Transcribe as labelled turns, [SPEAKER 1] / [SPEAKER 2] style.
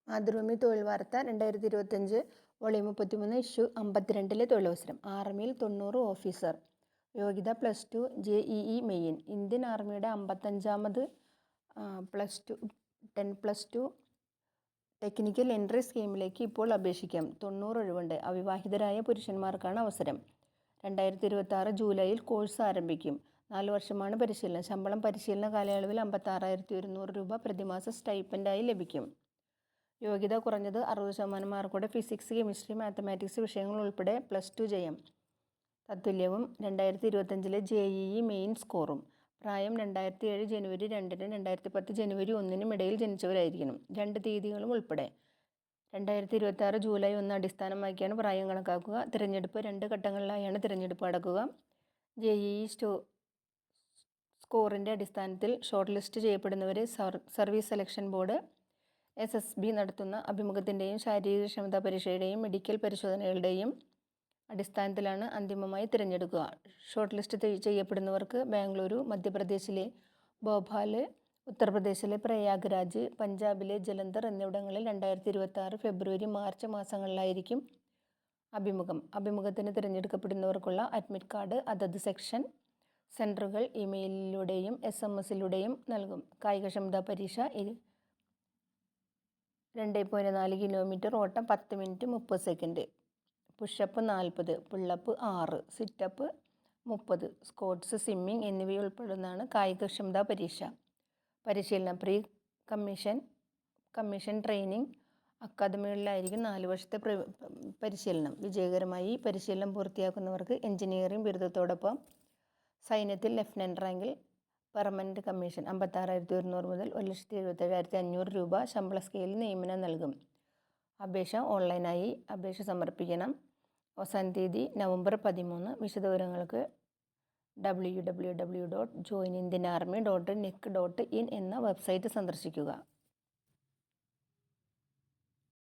[SPEAKER 1] മാതൃഭൂമി തൊഴിൽ വാർത്ത 2025 volume 33 issue 52 തൊഴിലവസരം. ആർമിയിൽ 90 ഓഫീസർ. യോഗ്യത +2 JEE മെയിൻ. ഇന്ത്യൻ ആർമിയുടെ 55ാമത് +2 ടെക്നിക്കൽ എൻട്രി സ്കീമിലേക്ക് ഇപ്പോൾ അപേക്ഷിക്കാം. 90 ഒഴിവുണ്ട്. അവിവാഹിതരായ പുരുഷന്മാർക്കാണ് അവസരം. 2026 ജൂലൈയിൽ കോഴ്സ് ആരംഭിക്കും. 4 വർഷമാണ് പരിശീലനം. ശമ്പളം പരിശീലന കാലയളവിൽ 56,100 രൂപ പ്രതിമാസ സ്റ്റൈപ്പൻഡായി ലഭിക്കും. യോഗ്യത കുറഞ്ഞത് 60% മാർക്കോടെ ഫിസിക്സ്, കെമിസ്ട്രി, മാത്തമാറ്റിക്സ് വിഷയങ്ങൾ ഉൾപ്പെടെ +2 ചെയ്യാം. തത്തുല്യവും 2025 JEE മെയിൻ സ്കോറും. പ്രായം 2007 ജനുവരി 2-നും 2010 ജനുവരി 1-നും ഇടയിൽ ജനിച്ചവരായിരിക്കണം. 2 തീയതികളും ഉൾപ്പെടെ. 2026 ജൂലൈ 1 അടിസ്ഥാനമാക്കിയാണ് പ്രായം കണക്കാക്കുക. തിരഞ്ഞെടുപ്പ് 2 ഘട്ടങ്ങളിലായാണ് തിരഞ്ഞെടുപ്പ് നടക്കുക. JEE സ്കോറിൻ്റെ അടിസ്ഥാനത്തിൽ ഷോർട്ട് ലിസ്റ്റ് ചെയ്യപ്പെടുന്നവരെ സർവീസ് സെലക്ഷൻ ബോർഡ് SSB നടത്തുന്ന അഭിമുഖത്തിൻ്റെയും ശാരീരികക്ഷമതാ പരീക്ഷയുടെയും മെഡിക്കൽ പരിശോധനകളുടെയും അടിസ്ഥാനത്തിലാണ് അന്തിമമായി തിരഞ്ഞെടുക്കുക. ഷോർട്ട് ലിസ്റ്റ് ചെയ്യപ്പെടുന്നവർക്ക് ബാംഗ്ലൂരു, മധ്യപ്രദേശിലെ ഭോപ്പാൽ, ഉത്തർപ്രദേശിലെ പ്രയാഗ്രാജ്, പഞ്ചാബിലെ ജലന്ധർ എന്നിവിടങ്ങളിൽ 2026 ഫെബ്രുവരി, മാർച്ച് മാസങ്ങളിലായിരിക്കും അഭിമുഖം. അഭിമുഖത്തിന് തിരഞ്ഞെടുക്കപ്പെടുന്നവർക്കുള്ള അഡ്മിറ്റ് കാർഡ് അതത് സെക്ഷൻ സെൻറ്ററുകൾ ഇമെയിലിലൂടെയും SMS-ലൂടെയും നൽകും. കായികക്ഷമതാ പരീക്ഷ 2.4 കിലോമീറ്റർ ഓട്ടം 10 minute 30 second, pushup 40, pullup 6, situp 30, squats, swimming എന്നിവയുൾപ്പെടുന്നതാണ് കായികക്ഷമതാ പരീക്ഷ. പരിശീലനം പ്രീ കമ്മീഷൻ ട്രെയിനിങ് അക്കാദമികളിലായിരിക്കും 4 വർഷത്തെ പരിശീലനം. വിജയകരമായി പരിശീലനം പൂർത്തിയാക്കുന്നവർക്ക് എഞ്ചിനീയറിംഗ് ബിരുദത്തോടൊപ്പം സൈന്യത്തിൽ ലഫ്റ്റനൻ്റ് റാങ്കിൽ പെർമനൻ്റ് കമ്മീഷൻ 56,100 മുതൽ 1,77,500 രൂപ ശമ്പള സ്കെയിലിൽ നിയമനം നൽകും. അപേക്ഷ ഓൺലൈനായി അപേക്ഷ സമർപ്പിക്കണം. അവസാന തീയതി നവംബർ 13. വിശദവിവരങ്ങൾക്ക് www.joinindianarmy.nic.in എന്ന വെബ്സൈറ്റ് സന്ദർശിക്കുക.